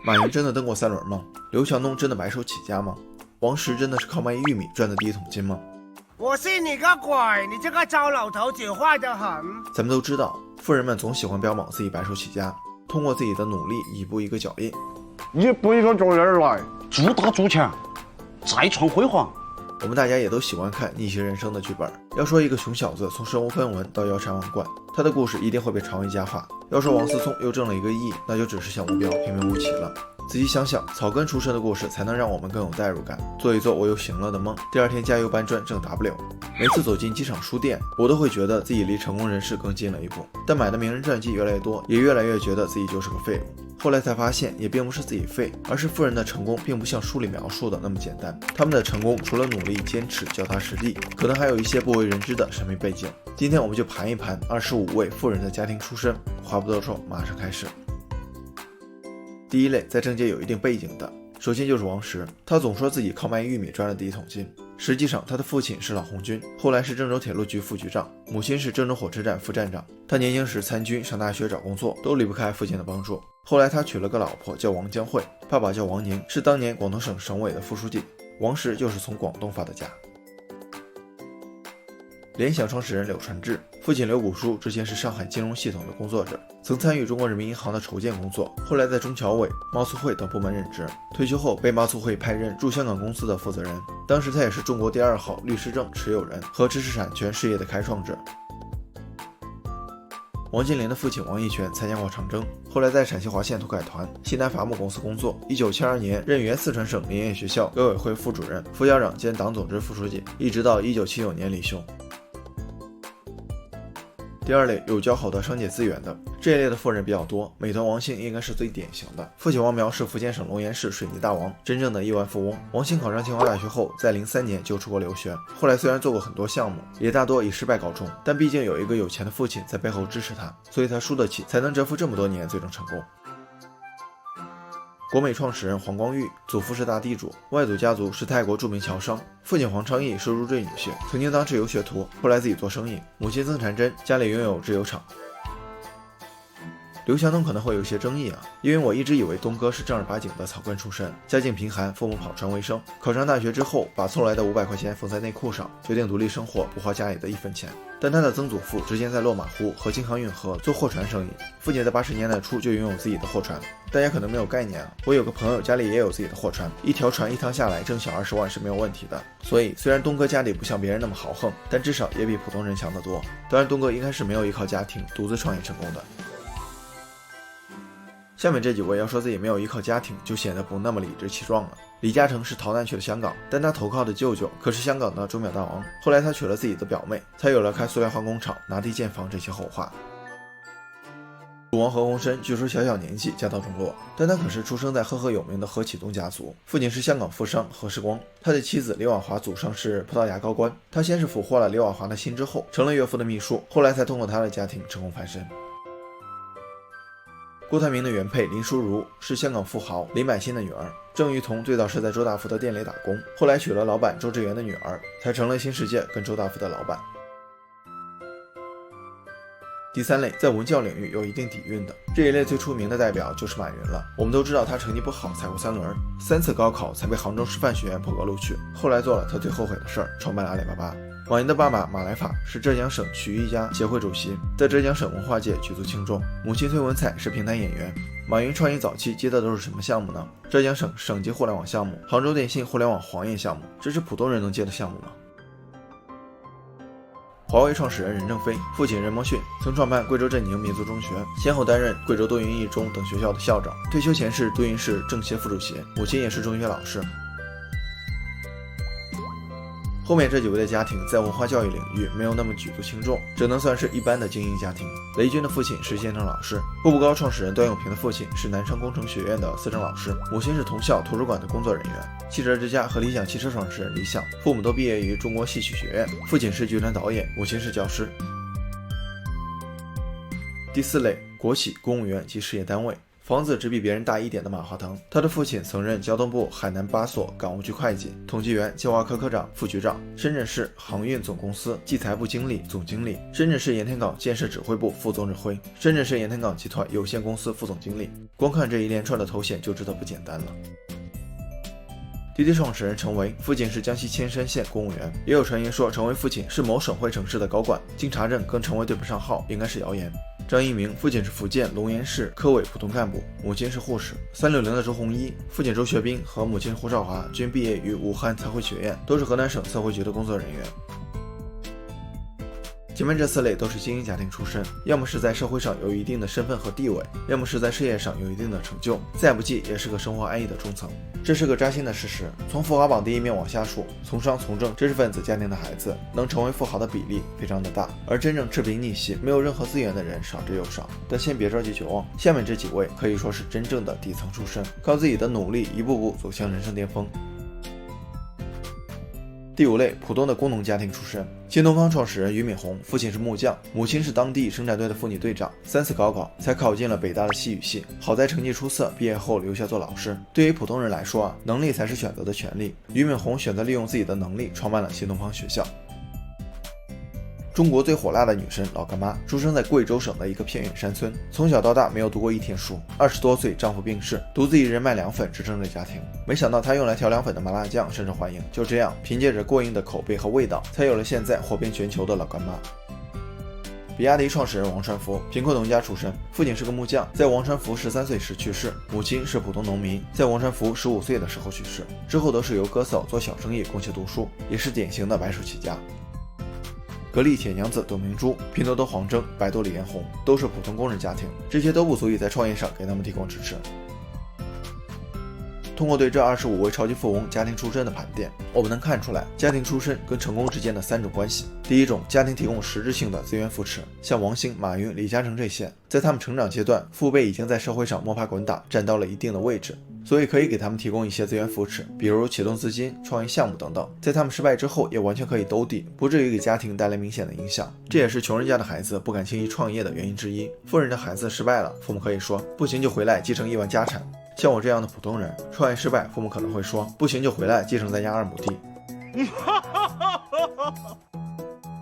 马云真的登过3轮吗？刘强东真的白手起家吗？王石真的是靠卖玉米赚的第一桶金吗？我信你个鬼！你这个糟老头子坏得很。咱们都知道，富人们总喜欢标榜自己白手起家，通过自己的努力一步一个脚印，一步一个脚印儿来，做大做强，再创辉煌。我们大家也都喜欢看逆袭人生的剧本。要说一个穷小子从身无分文到腰缠万贯，他的故事一定会被传为佳话。要说王思聪又挣了1个亿，那就只是小目标平平无奇了。仔细想想，草根出身的故事才能让我们更有代入感，做一做我又行了的梦，第二天加油搬砖挣 W。 每次走进机场书店，我都会觉得自己离成功人士更近了一步，但买的名人传记越来越多，也越来越觉得自己就是个废物。后来才发现，也并不是自己废，而是富人的成功并不像书里描述的那么简单。他们的成功除了努力、坚持、脚踏实地，可能还有一些不为人知的神秘背景。今天我们就盘一盘25位富人的家庭出身。话不多说，马上开始。第一类在政界有一定背景的，首先就是王石，他总说自己靠卖玉米赚了第一桶金。实际上他的父亲是老红军，后来是郑州铁路局副局长，母亲是郑州火车站副站长。他年轻时参军、上大学、找工作都离不开父亲的帮助。后来他娶了个老婆叫王江慧，爸爸叫王宁，是当年广东省省委的副书记。王石就是从广东发的家。联想创始人柳传志，父亲柳谷书之前是上海金融系统的工作者，曾参与中国人民银行的筹建工作，后来在中侨委、贸促会等部门任职。退休后被贸促会派任驻香港公司的负责人，当时他也是中国第2号律师证持有人和知识产权事业的开创者。王健林的父亲王义全参加过长征，后来在陕西华县土改团、西南伐木公司工作。1972年任原四川省林业学校革委会副主任、副校长兼党总支副书记，一直到1979年离休。第二类有较好的商界资源的，这一类的富人比较多，美团王兴应该是最典型的。父亲王苗是福建省龙岩市水泥大王，真正的亿万富翁。王兴考上清华大学后，在03年就出国留学，后来虽然做过很多项目，也大多以失败告终，但毕竟有一个有钱的父亲在背后支持他，所以他输得起，才能蛰伏这么多年最终成功。国美创始人黄光裕，祖父是大地主，外祖家族是泰国著名侨商，父亲黄昌义是入赘女婿，曾经当制油学徒，后来自己做生意，母亲曾产珍家里拥有制油厂。刘强东可能会有些争议啊，因为我一直以为东哥是正儿八经的草根出身，家境贫寒，父母跑船为生，考上大学之后把凑来的500块钱缝在内裤上，决定独立生活，不花家里的1分钱。但他的曾祖父之前在落马湖和京杭运河做货船生意，父亲在80年代初就拥有自己的货船。大家可能没有概念啊，我有个朋友家里也有自己的货船，一条船一趟下来挣小20万是没有问题的。所以虽然东哥家里不像别人那么豪横，但至少也比普通人强得多。当然东哥应该是没有依靠家庭独自创业成功的。下面这几位要说自己没有依靠家庭，就显得不那么理直气壮了。李嘉诚是逃难去了香港，但他投靠的舅舅可是香港的钟表大王，后来他娶了自己的表妹，才有了开塑料化工厂、拿地建房这些后话。赌王何鸿燊据说小年纪家道中落，但他可是出生在赫赫有名的何启东家族，父亲是香港富商何世光，他的妻子李婉华祖上是葡萄牙高官，他先是俘获了李婉华的心之后，成了岳父的秘书，后来才通过他的家庭成功翻身。郭台铭的原配林淑如是香港富豪林百欣的女儿，郑裕彤最早是在周大福的店里打工，后来娶了老板周志源的女儿，才成了新世界跟周大福的老板。第三类在文教领域有一定底蕴的，这一类最出名的代表就是马云了。我们都知道他成绩不好，踩过3轮，3次高考才被杭州师范学院破格录取，后来做了他最后悔的事儿，创办了阿里巴巴。马云的爸爸马来法是浙江省曲艺家协会主席，在浙江省文化界举足轻重。母亲崔文彩是评弹演员。马云创业早期接的都是什么项目呢？浙江省省级互联网项目、杭州电信互联网黄页项目，这是普通人能接的项目吗？华为创始人任正非，父亲任默训，曾创办贵州镇宁民族中学，先后担任贵州多云一中等学校的校长，退休前是多云市政协副主席，母亲也是中学老师。后面这几位的家庭在文化教育领域没有那么举足轻重，只能算是一般的精英家庭。雷军的父亲是县城老师，步步高创始人段永平的父亲是南昌工程学院的4正老师，母亲是同校图书馆的工作人员。汽车之家和理想汽车创始人李想，父母都毕业于中国戏曲学院，父亲是剧团导演，母亲是教师。第四类国企、公务员及事业单位。房子只比别人大一点的马化腾，他的父亲曾任交通部海南巴所港务局会计、统计员计划科科长、副局长，深圳市航运总公司计财部经理、总经理，深圳市盐田港建设指挥部副总指挥，深圳市盐田港集团有限公司副总经理。光看这一连串的头衔就知道不简单了。滴滴创始人程维，父亲是江西铅山县公务员，也有传言说程维父亲是某省会城市的高管，经查证跟程维对不上号，应该是谣言。张一鸣，父亲是福建龙岩市科委普通干部，母亲是护士。360的周鸿祎，父亲周学斌和母亲胡少华均毕业于武汉测绘学院，都是河南省测绘局的工作人员。前面这4类都是精英家庭出身，要么是在社会上有一定的身份和地位，要么是在事业上有一定的成就，再不济也是个生活安逸的中层。这是个扎心的事实，从富豪榜第1面往下数，从商从政知识分子家庭的孩子能成为富豪的比例非常的大，而真正赤贫逆袭没有任何资源的人少之又少。但先别着急绝望，下面这几位可以说是真正的底层出身，靠自己的努力一步步走向人生巅峰。第5类，普通的工农家庭出身。新东方创始人俞敏洪，父亲是木匠，母亲是当地生产队的妇女队长，3次高考才考进了北大的西语系，好在成绩出色，毕业后留下做老师。对于普通人来说能力才是选择的权利。俞敏洪选择利用自己的能力，创办了新东方学校。中国最火辣的女神老干妈，出生在贵州省的一个偏远山村，从小到大没有读过1天书。20多岁，丈夫病逝，独自一人卖凉粉支撑着家庭。没想到她用来调凉粉的麻辣酱深受欢迎，就这样，凭借着过硬的口碑和味道，才有了现在火遍全球的老干妈。比亚迪创始人王传福，贫困农家出身，父亲是个木匠，在王传福13岁时去世，母亲是普通农民，在王传福15岁的时候去世，之后都是由哥嫂做小生意供其读书，也是典型的白手起家。格力铁娘子董明珠、拼多多黄峥、百度李彦宏都是普通工人家庭，这些都不足以在创业上给他们提供支持。通过对这25位超级富翁家庭出身的盘点，我们能看出来家庭出身跟成功之间的3种关系。第一种，家庭提供实质性的资源扶持，像王兴、马云、李嘉诚这些，在他们成长阶段，父辈已经在社会上摸爬滚打，站到了一定的位置，所以可以给他们提供一些资源扶持，比如启动资金、创业项目等等，在他们失败之后也完全可以兜底，不至于给家庭带来明显的影响。这也是穷人家的孩子不敢轻易创业的原因之一。富人的孩子失败了，父母可以说不行就回来继承亿万家产，像我这样的普通人创业失败，父母可能会说不行就回来继承咱家2亩地。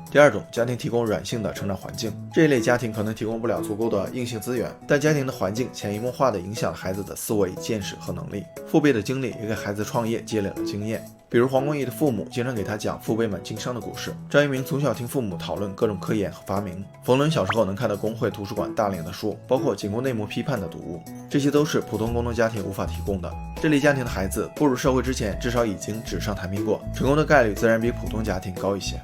第二种，家庭提供软性的成长环境，这一类家庭可能提供不了足够的硬性资源，但家庭的环境潜移默化地影响了孩子的思维、见识和能力。父辈的经历也给孩子创业积累了经验，比如黄光裕的父母经常给他讲父辈们经商的故事，张一鸣从小听父母讨论各种科研和发明，冯仑小时候能看到工会图书馆大量的书，包括仅供内幕批判的读物，这些都是普通工农家庭无法提供的。这类家庭的孩子步入社会之前，至少已经纸上谈兵过，成功的概率自然比普通家庭高一些。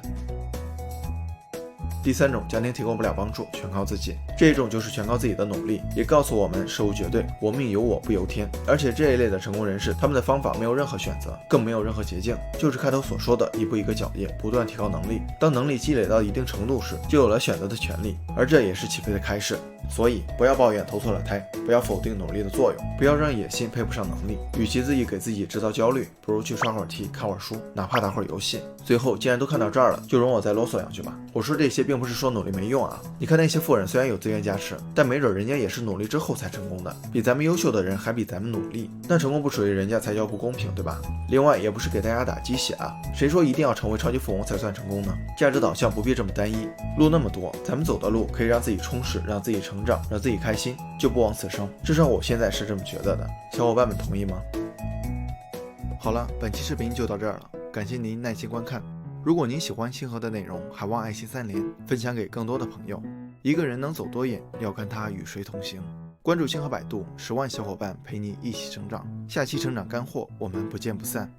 第3种，家庭提供不了帮助，全靠自己。这一种就是全靠自己的努力，也告诉我们事无绝对，我命由我不由天。而且这一类的成功人士，他们的方法没有任何选择，更没有任何捷径，就是开头所说的一步一个脚印，不断提高能力。当能力积累到一定程度时，就有了选择的权利，而这也是起飞的开始。所以不要抱怨投错了胎，不要否定努力的作用，不要让野心配不上能力。与其自己给自己制造焦虑，不如去刷会儿题，看会儿书，哪怕打会儿游戏。最后既然都看到这儿了，就容我再啰嗦2句吧。我说这些并不是说努力没用啊，你看那些富人虽然有资源加持，但没准人家也是努力之后才成功的，比咱们优秀的人还比咱们努力，那成功不属于人家才叫不公平，对吧？另外也不是给大家打鸡血啊，谁说一定要成为超级富翁才算成功呢？价值导向不必这么单一，路那么多，咱们走的路可以让自己充实，让自己成长，让自己开心，就不枉此生。至少我现在是这么觉得的，小伙伴们同意吗？好了，本期视频就到这儿了，感谢您耐心观看。如果您喜欢星河的内容，还望爱心3连，分享给更多的朋友。一个人能走多远，要看他与谁同行。关注星河百度，10万小伙伴陪你一起成长。下期成长干货，我们不见不散。